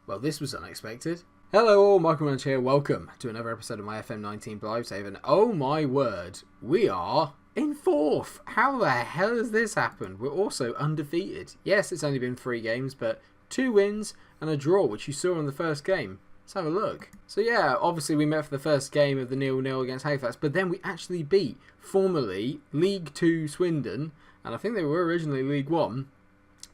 Well, this was unexpected. Hello all, Munch here. Welcome to another episode of my FM19 Blyth save. And oh my word, we are in fourth. How the hell has this happened? We're also undefeated. Yes, it's only been 3 games, but 2 wins and a draw, which you saw in the first game. Let's have a look. So yeah, obviously we met for the first game of the 0-0 against Halifax, but then we actually beat formerly League 2 Swindon, and I think they were originally League 1,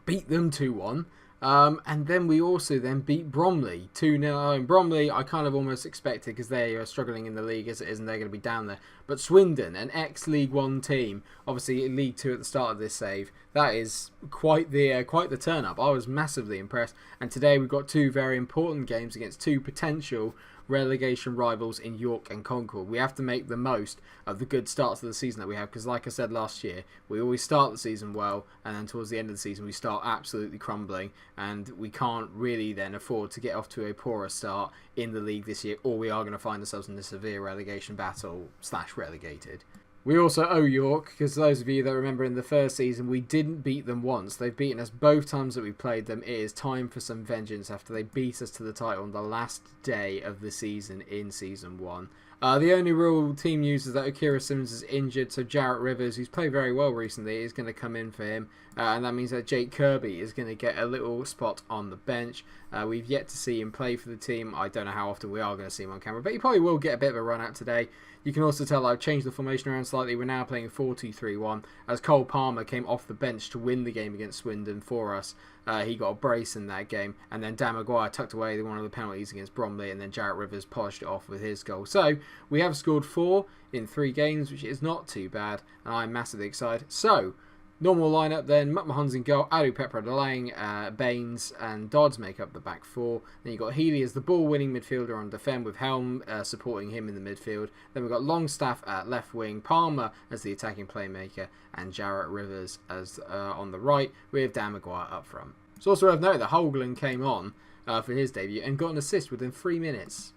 beat them 2-1. And then we also then beat Bromley 2-0. And Bromley I kind of almost expected because they are struggling in the league as it is and they're going to be down there. But Swindon, an ex-League 1 team, obviously in League 2 at the start of this save, that is quite the turn-up. I was massively impressed. And today we've got 2 very important games against 2 potential relegation rivals in York and Concord. We have to make the most of the good starts of the season that we have, because like I said last year, we always start the season well and then towards the end of the season we start absolutely crumbling, and we can't really then afford to get off to a poorer start in the league this year, or we are going to find ourselves in a severe relegation battle / relegated. We also owe York, because those of you that remember in the first season, we didn't beat them once. They've beaten us both times that we played them. It is time for some vengeance after they beat us to the title on the last day of the season in Season 1. The only real team news is that Akira Simmons is injured, so Jarrett Rivers, who's played very well recently, is going to come in for him. And that means that Jake Kirby is going to get a little spot on the bench. We've yet to see him play for the team. I don't know how often we are going to see him on camera, but he probably will get a bit of a run out today. You can also tell I've changed the formation around slightly. We're now playing 4-2-3-1 as Cole Palmer came off the bench to win the game against Swindon for us. He got a brace in that game, and then Dan Maguire tucked away one of the penalties against Bromley, and then Jarrett Rivers polished it off with his goal. So we have scored 4 in 3 games, which is not too bad, and I'm massively excited. So normal lineup then: McMahon's in goal, Adu, Pepper, Delang, Baines and Dodds make up the back 4. Then you've got Healy as the ball-winning midfielder on defend, with Helm supporting him in the midfield. Then we've got Longstaff at left wing, Palmer as the attacking playmaker, and Jarrett Rivers as on the right, with Dan Maguire up front. It's also worth noting that Hoagland came on for his debut and got an assist within 3 minutes.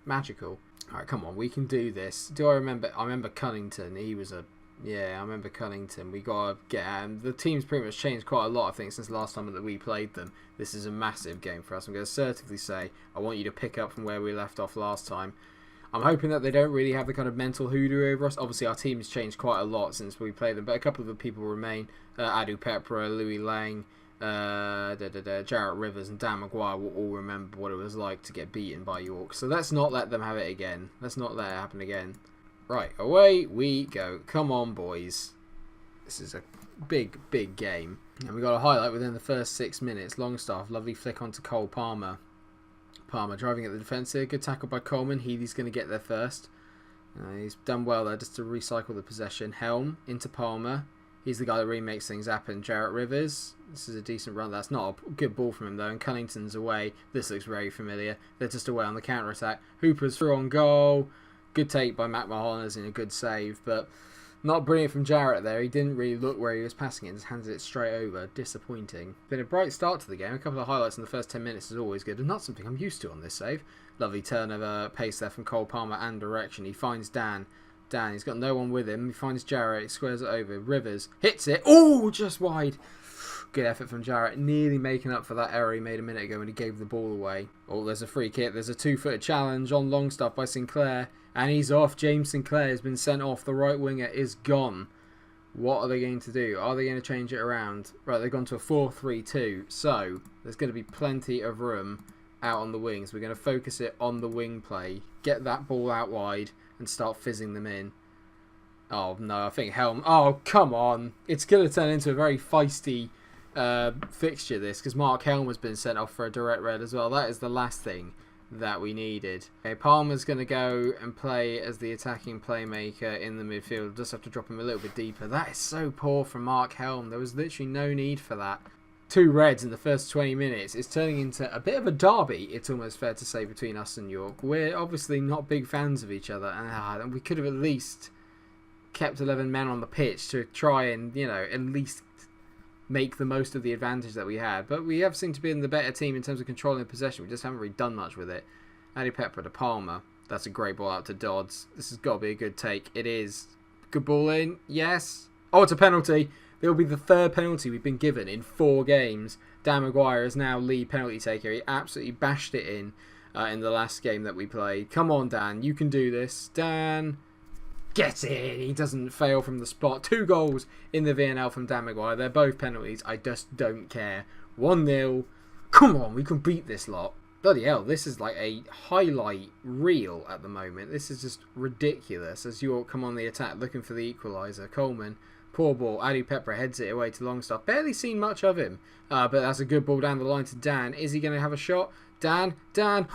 Magical. Alright, come on, we can do this. I remember Cunnington. He was a... Yeah, I remember Cunnington. We got to get him. The team's pretty much changed quite a lot, I think, since the last time that we played them. This is a massive game for us. I'm going to assertively say I want you to pick up from where we left off last time. I'm hoping that they don't really have the kind of mental hoodoo over us. Obviously, our team has changed quite a lot since we played them, but a couple of the people remain. Adu Pepra, Louis Lang, Jarrett Rivers and Dan Maguire will all remember what it was like to get beaten by York. So let's not let them have it again. Let's not let it happen again. Right, away we go. Come on, boys. This is a big, big game. And we got a highlight within the first 6 minutes. Longstaff, lovely flick onto Cole Palmer. Palmer driving at the defence here. Good tackle by Coleman. Healy's going to get there first. He's done well there just to recycle the possession. Helm into Palmer. He's the guy that really makes things happen. Jarrett Rivers. This is a decent run. That's not a good ball from him though. And Cunnington's away. This looks very familiar. They're just away on the counter-attack. Hooper's through on goal. Good take by McMahon as in a good save, but not brilliant from Jarrett there. He didn't really look where he was passing it, just handed it straight over. Disappointing. Been a bright start to the game. A couple of highlights in the first 10 minutes is always good, and not something I'm used to on this save. Lovely turn of pace there from Cole Palmer and direction. He finds Dan. He's got no one with him. He finds Jarrett. He squares it over. Rivers hits it. Oh, just wide. Good effort from Jarrett, nearly making up for that error he made a minute ago when he gave the ball away. Oh, there's a free kick. There's a 2-footed challenge on Longstaff by Sinclair. And he's off. James Sinclair has been sent off. The right winger is gone. What are they going to do? Are they going to change it around? Right, they've gone to a 4-3-2. So there's going to be plenty of room out on the wings. We're going to focus it on the wing play. Get that ball out wide and start fizzing them in. Oh, no, I think Helm... Oh, come on. It's going to turn into a very feisty fixture, this, because Mark Helm has been sent off for a direct red as well. That is the last thing that we needed. Okay, Palmer's going to go and play as the attacking playmaker in the midfield. Just have to drop him a little bit deeper. That is so poor from Mark Helm. There was literally no need for that. 2 reds in the first 20 minutes. It's turning into a bit of a derby, it's almost fair to say, between us and York. We're obviously not big fans of each other, and we could have at least kept 11 men on the pitch to try and, you know, at least make the most of the advantage that we had. But we have seemed to be in the better team in terms of controlling possession. We just haven't really done much with it. Adu Pepper to Palmer. That's a great ball out to Dodds. This has got to be a good take. It is. Good ball in. Yes. Oh, it's a penalty. There will be the 3rd penalty we've been given in 4 games. Dan Maguire is now lead penalty taker. He absolutely bashed it in the last game that we played. Come on, Dan. You can do this. Dan, get in. He doesn't fail from the spot. 2 goals in the VNL from Dan Maguire. They're both penalties. I just don't care. 1-0. Come on, we can beat this lot. Bloody hell, this is like a highlight reel at the moment. This is just ridiculous as York come on the attack looking for the equaliser. Coleman, poor ball. Adi Pepper heads it away to Longstaff. Barely seen much of him, but that's a good ball down the line to Dan. Is he going to have a shot? Dan.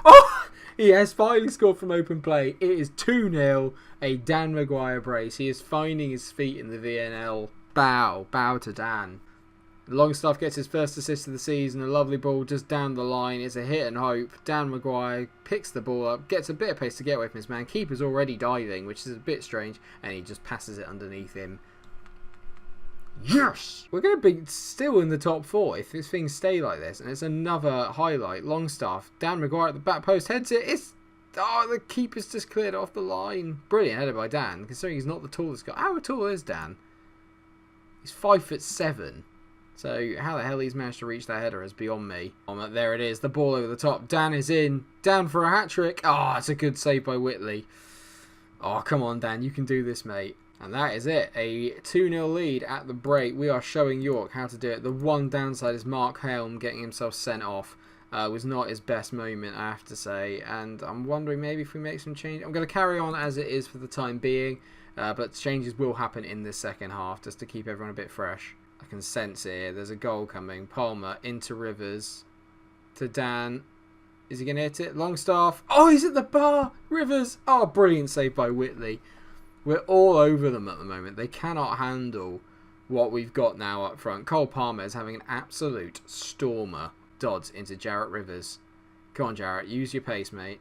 Oh! He has finally scored from open play. It is 2-0. A Dan Maguire brace. He is finding his feet in the VNL. Bow to Dan. Longstaff gets his first assist of the season. A lovely ball just down the line. It's a hit and hope. Dan Maguire picks the ball up, gets a bit of pace to get away from his man. Keeper's already diving, which is a bit strange, and he just passes it underneath him. Yes! We're going to be still in the top 4 if this things stay like this, and it's another highlight. Longstaff, Dan Maguire at the back post, heads it. The keeper's just cleared off the line. Brilliant header by Dan, considering he's not the tallest guy. How tall is Dan? He's 5'7". So how the hell he's managed to reach that header is beyond me. Oh, there it is, the ball over the top. Dan is in. Dan for a hat-trick. Oh, it's a good save by Whitley. Oh, come on, Dan. You can do this, mate. And that is it. A 2-0 lead at the break. We are showing York how to do it. The one downside is Mark Helm getting himself sent off. Was not his best moment, I have to say. And I'm wondering maybe if we make some change. I'm going to carry on as it is for the time being. But changes will happen in this second half just to keep everyone a bit fresh. I can sense it here. There's a goal coming. Palmer into Rivers. To Dan. Is he going to hit it? Longstaff. Oh, he's at the bar. Rivers. Oh, brilliant save by Whitley. We're all over them at the moment. They cannot handle what we've got now up front. Cole Palmer is having an absolute stormer. Dodds into Jarrett Rivers. Come on, Jarrett. Use your pace, mate.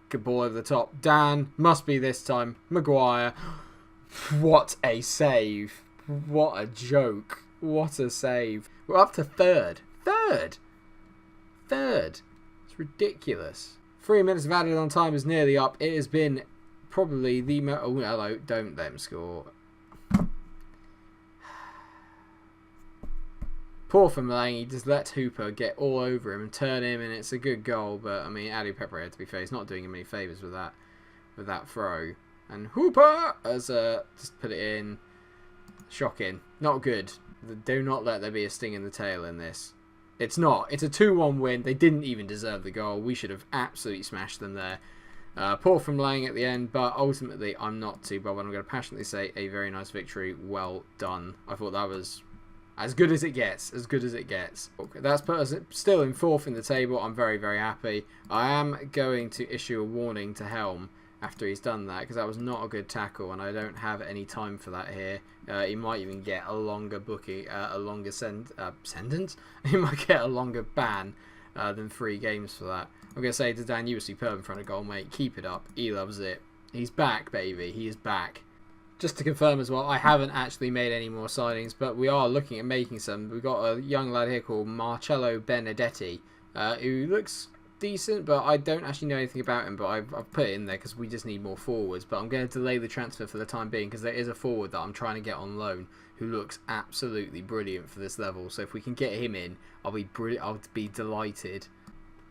Good ball over the top. Dan. Must be this time. Maguire. What a save. What a joke. What a save. We're up to third. Third. It's ridiculous. 3 minutes of added on time is nearly up. It has been probably the most... Oh, hello. Don't let him score. Poor for Mulaney. He just lets Hooper get all over him and turn him, and it's a good goal. But, I mean, Adi Pepper, to be fair, he's not doing him any favours with that throw. And Hooper has just put it in. Shocking. Not good. Do not let there be a sting in the tail in this. It's not. It's a 2-1 win. They didn't even deserve the goal. We should have absolutely smashed them there. Poor from Lang at the end, but ultimately I'm not too bothered. I'm going to passionately say a very nice victory. Well done. I thought that was as good as it gets. As good as it gets. Okay, that's put us still in 4th in the table. I'm very, very happy. I am going to issue a warning to Helm after he's done that, because that was not a good tackle, and I don't have any time for that here. He might even get a longer sentence. He might get a longer ban than 3 games for that. I'm going to say to Dan, you were superb in front of goal, mate. Keep it up. He loves it. He's back, baby. He is back. Just to confirm as well, I haven't actually made any more signings, but we are looking at making some. We've got a young lad here called Marcello Benedetti, who looks decent, but I don't actually know anything about him, but I've put it in there because we just need more forwards. But I'm going to delay the transfer for the time being because there is a forward that I'm trying to get on loan who looks absolutely brilliant for this level. So if we can get him in, I'll be delighted.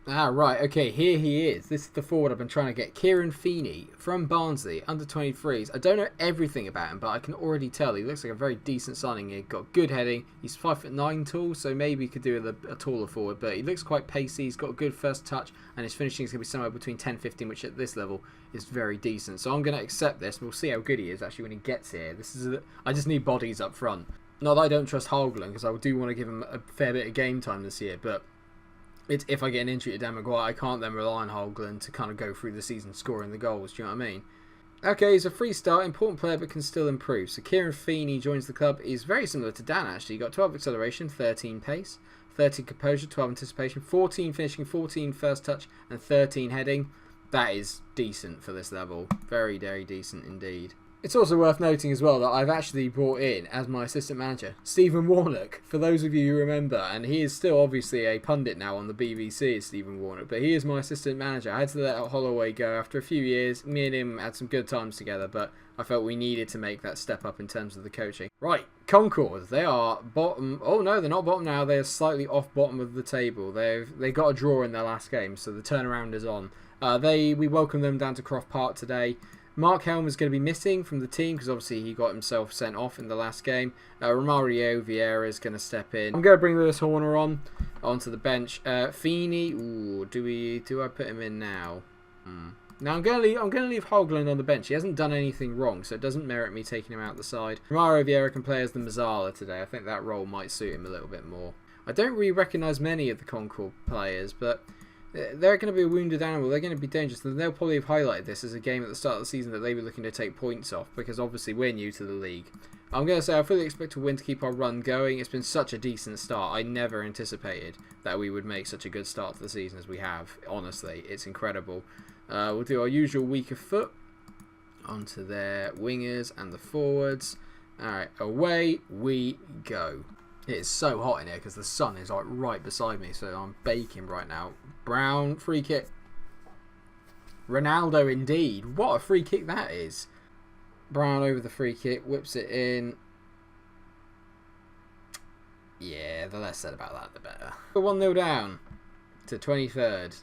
Right, okay, here he is. This is the forward I've been trying to get. Kieran Feeney from Barnsley, under 23s. I don't know everything about him, but I can already tell he looks like a very decent signing here. Got good heading. He's 5'9" tall, so maybe he could do a taller forward, but he looks quite pacey. He's got a good first touch, and his finishing is going to be somewhere between 10-15, which at this level is very decent. So I'm going to accept this, and we'll see how good he is actually when he gets here. I just need bodies up front. Not that I don't trust Holglen, because I do want to give him a fair bit of game time this year, but if I get an injury to Dan Maguire, I can't then rely on Holglen to kind of go through the season scoring the goals. Do you know what I mean? Okay, he's a free start, important player, but can still improve. So Kieran Feeney joins the club. He's very similar to Dan, actually. He got 12 acceleration, 13 pace, 13 composure, 12 anticipation, 14 finishing, 14 first touch, and 13 heading. That is decent for this level. Very, very decent indeed. It's also worth noting as well that I've actually brought in, as my assistant manager, Stephen Warnock, for those of you who remember, and he is still obviously a pundit now on the BBC, Stephen Warnock, but he is my assistant manager. I had to let Holloway go after a few years. Me and him had some good times together, but I felt we needed to make that step up in terms of the coaching. Right, Concord, they are bottom. Oh no, they're not bottom now. They are slightly off bottom of the table. They got a draw in their last game, so the turnaround is on. We welcome them down to Croft Park today. Mark Helm is going to be missing from the team because obviously he got himself sent off in the last game. Romario Vieira is going to step in. I'm going to bring Lewis Horner onto the bench. Feeney, do I put him in now? Now I'm going to leave Hogland on the bench. He hasn't done anything wrong, so it doesn't merit me taking him out the side. Romario Vieira can play as the Mazzala today. I think that role might suit him a little bit more. I don't really recognise many of the Concord players, but they're going to be a wounded animal. They're going to be dangerous. And they'll probably have highlighted this as a game at the start of the season that they were looking to take points off, because obviously we're new to the league. I'm going to say I fully expect to win to keep our run going. It's been such a decent start. I never anticipated that we would make such a good start to the season as we have. Honestly, it's incredible. We'll do our usual weaker foot onto their wingers and the forwards. Alright, away we go. It is so hot in here because the sun is like right beside me, so I'm baking right now. Brown, free kick. Ronaldo indeed. What a free kick that is. Brown over the free kick, whips it in. Yeah, the less said about that, the better. 1-0 down to 23rd.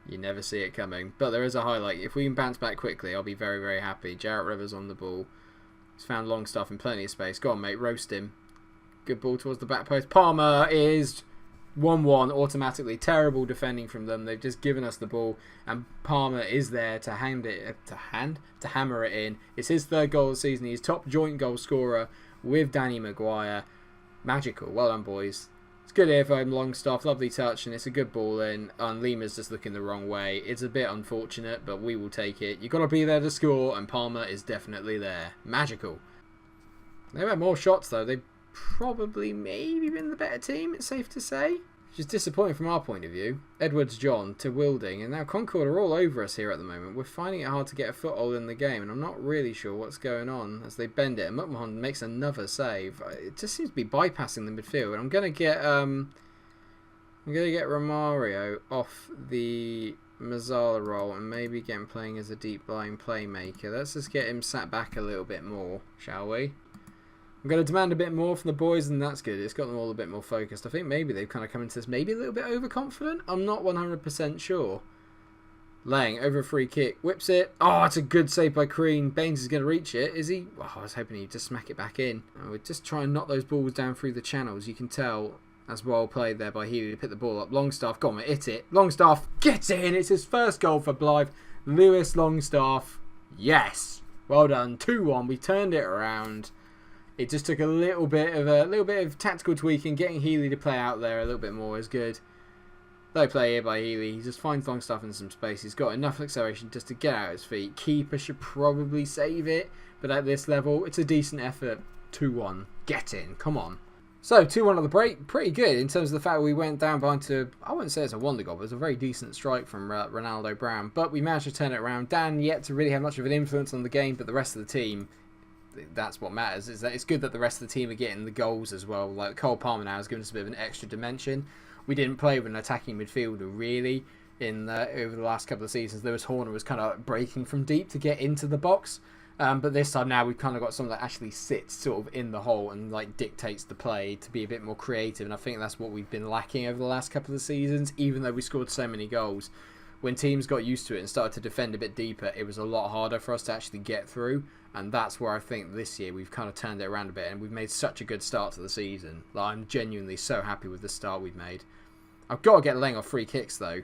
You never see it coming. But there is a highlight. If we can bounce back quickly, I'll be very, very happy. Jarrett Rivers on the ball. He's found Longstaff in plenty of space. Go on, mate. Roast him. Good ball towards the back post. Palmer is 1-1 automatically. Terrible defending from them. They've just given us the ball, and Palmer is there to hammer it in. It's his third goal of the season. He's top joint goal scorer with Danny Maguire. Magical. Well done, boys. It's good here from Longstaff. Lovely touch, and it's a good ball in. And Lima's just looking the wrong way. It's a bit unfortunate, but we will take it. You've got to be there to score, and Palmer is definitely there. Magical. They've had more shots, though. They've probably maybe been the better team, it's safe to say. Which is disappointing from our point of view. Edwards John to Wilding, and now Concord are all over us here at the moment. We're finding it hard to get a foothold in the game, and I'm not really sure what's going on as they bend it. And McMahon makes another save. It just seems to be bypassing the midfield. And I'm gonna get Romario off the Mazzala role and maybe get him playing as a deep line playmaker. Let's just get him sat back a little bit more, shall we? I'm going to demand a bit more from the boys, and that's good. It's got them all a bit more focused. I think maybe they've kind of come into this maybe a little bit overconfident. I'm not 100% sure. Lang over a free kick. Whips it. Oh, it's a good save by Crean. Baines is going to reach it. Is he? Oh, I was hoping he'd just smack it back in. We're just trying to knock those balls down through the channels. You can tell that's well played there by Healy to pick the ball up. Longstaff, go on, hit it. Longstaff gets it in. It's his first goal for Blythe. Lewis Longstaff. Yes. Well done. 2-1. We turned it around. It just took a little bit of tactical tweaking. Getting Healy to play out there a little bit more is good. Low play here by Healy. He just finds Longstaff in some space. He's got enough acceleration just to get out his feet. Keeper should probably save it, but at this level, it's a decent effort. 2-1. Get in. Come on. So 2-1 at the break. Pretty good in terms of the fact we went down behind to, I wouldn't say it's a wonder goal, but it's a very decent strike from Ronaldo Brown. But we managed to turn it around. Dan yet to really have much of an influence on the game, but the rest of the team, that's what matters. Is that it's good that the rest of the team are getting the goals as well. Like Cole Palmer now has given us a bit of an extra dimension. We didn't play with an attacking midfielder really over the last couple of seasons. Lewis Horner was kind of breaking from deep to get into the box, but this time now we've kind of got someone that actually sits sort of in the hole and like dictates the play to be a bit more creative. And I think that's what we've been lacking over the last couple of seasons. Even though we scored so many goals, when teams got used to it and started to defend a bit deeper, it was a lot harder for us to actually get through. And that's where I think this year we've kind of turned it around a bit, and we've made such a good start to the season. Like, I'm genuinely so happy with the start we've made. I've got to get Lang off free kicks though.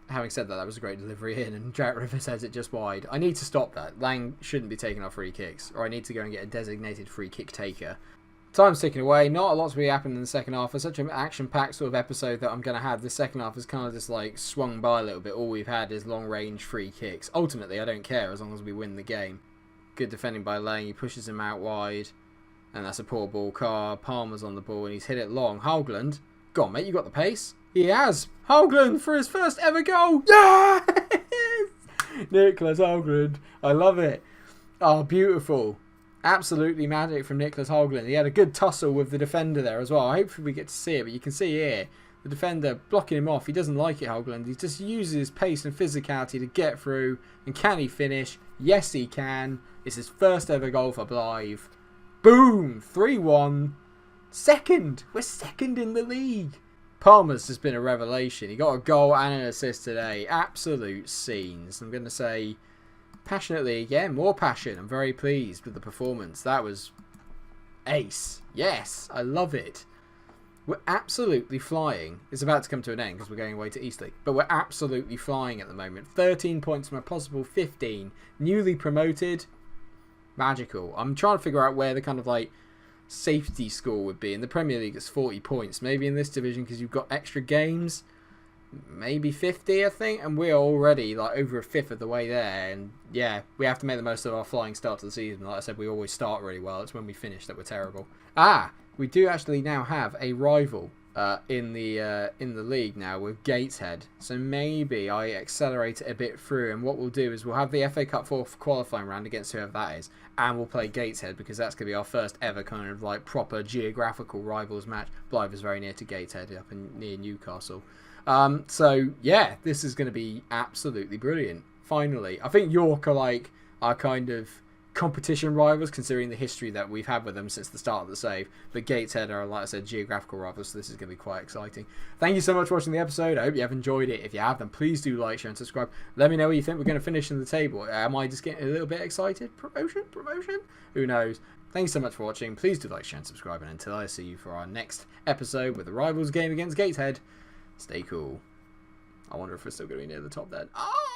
Having said that, that was a great delivery in, and Jarrett Rivers has it just wide. I need to stop that. Lang shouldn't be taking off free kicks, or I need to go and get a designated free kick taker. Time's ticking away. Not a lot's really happened in the second half. For such an action-packed sort of episode that I'm going to have, the second half has kind of just like swung by a little bit. All we've had is long-range free kicks. Ultimately, I don't care as long as we win the game. Good defending by Lang. He pushes him out wide, and that's a poor ball. Palmer's on the ball, and he's hit it long. Hogland, go on, mate. You got the pace. He has. Hogland for his first ever goal. Yes! Nicholas Högland. I love it. Oh, beautiful. Absolutely magic from Nicholas Högland. He had a good tussle with the defender there as well. Hopefully we get to see it, but you can see here the defender blocking him off. He doesn't like it, Högland. He just uses his pace and physicality to get through. And can he finish? Yes, he can. It's his first ever goal for Blyth. Boom! 3-1. Second. We're second in the league. Palmer's has been a revelation. He got a goal and an assist today. Absolute scenes. I'm going to say passionately again. More passion. I'm very pleased with the performance. That was ace. Yes. I love it. We're absolutely flying. It's about to come to an end because we're going away to Eastleigh. But we're absolutely flying at the moment. 13 points from a possible 15. Newly promoted. Magical. I'm trying to figure out where the kind of like safety score would be. In the Premier League it's 40 points. Maybe in this division because you've got extra games. Maybe 50 I think. And we're already like over a fifth of the way there. And yeah, we have to make the most of our flying start to the season. Like I said, we always start really well. It's when we finish that we're terrible. We do actually now have a rival in the league now with Gateshead. So maybe I accelerate it a bit through, and what we'll do is we'll have the FA Cup 4th qualifying round against whoever that is, and we'll play Gateshead because that's going to be our first ever kind of like proper geographical rivals match. Blyth is very near to Gateshead, up near Newcastle. So yeah, this is going to be absolutely brilliant. Finally, I think York are like our kind of competition rivals considering the history that we've had with them since the start of the save, but Gateshead are, like I said, geographical rivals, so this is going to be quite exciting. Thank you so much for watching the episode. I hope you have enjoyed it. If you have, then please do like, share and subscribe. Let me know where you think we're going to finish in the table. Am I just getting a little bit excited? Promotion? Who knows? Thank you so much for watching. Please do like, share and subscribe, and until I see you for our next episode with the rivals game against Gateshead, stay cool. I wonder if we're still going to be near the top then. Oh!